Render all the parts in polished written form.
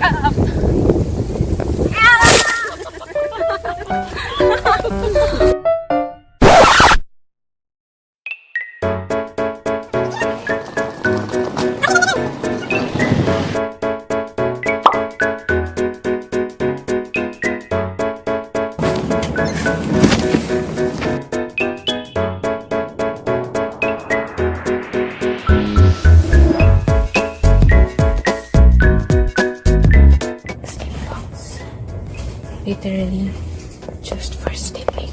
up! Literally, just for sleeping.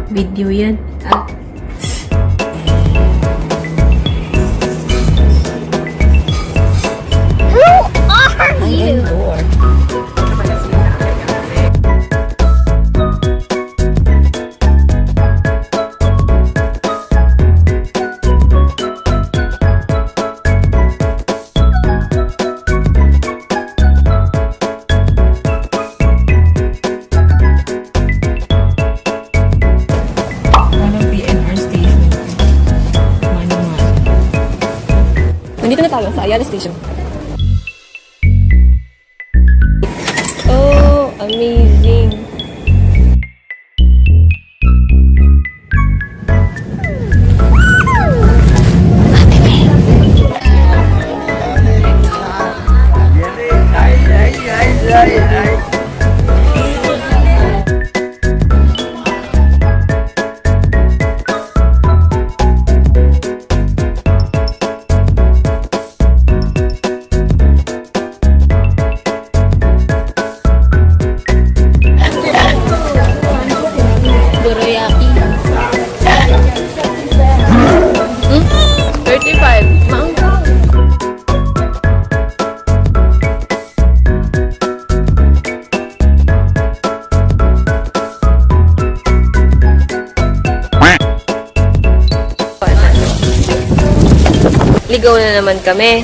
Video yan. Who are you? Nandito na tayo sa Ayala Station. Oh, amazing! Ligaw na naman kami.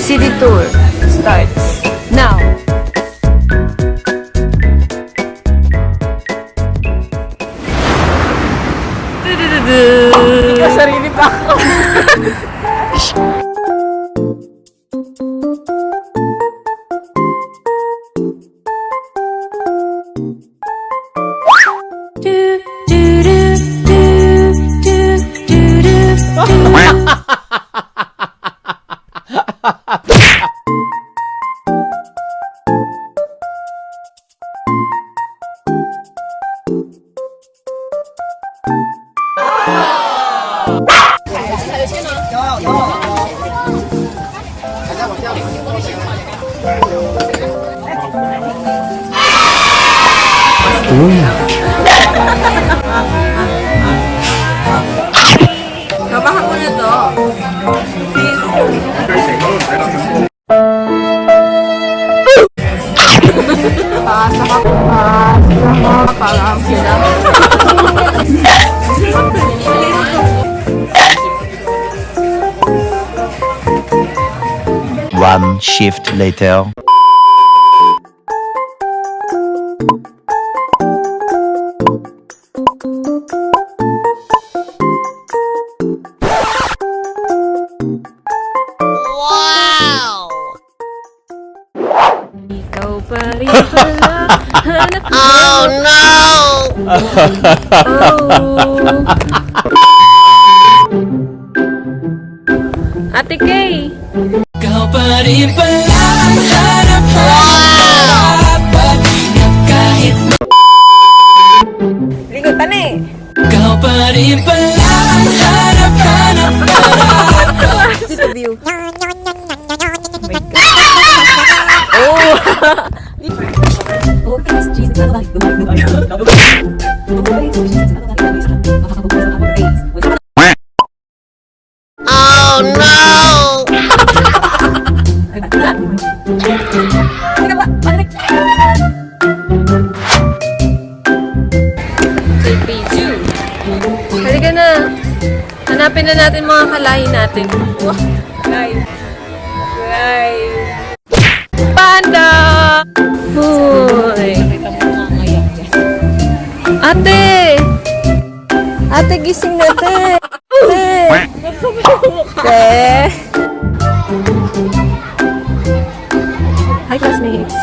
City tour starts now. Sarili pa ako. Kabahan mo na to. Please. Parang sila. One shift later. Ikaw pa rin pala. Hanap mo. Oh no! Ate Kay. Ikaw pa rin pala. Oh no! Halika na. Hanapin na natin mga kalahi natin. Panda! Hoy! Ate! Ate, gising na, te! Te! Hi, classmates!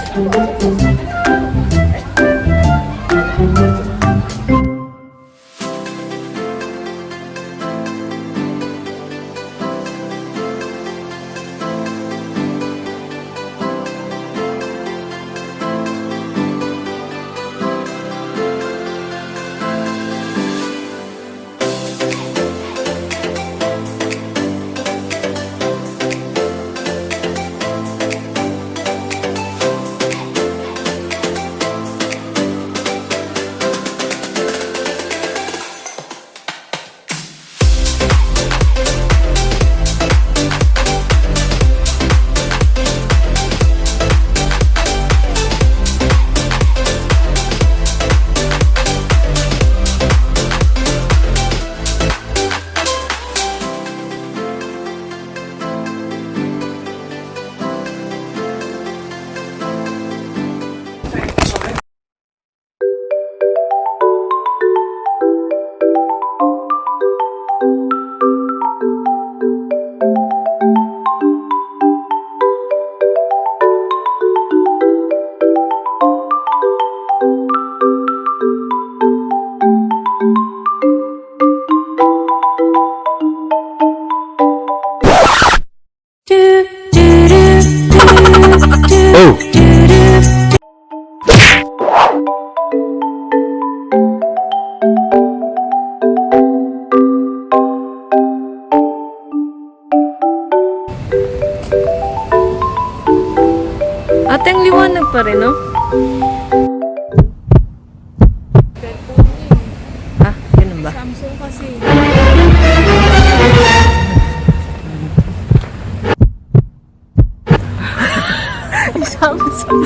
Ate, ang liwanag pa rin, no? Ah, ganun ba? Samsung kasi. Samsung.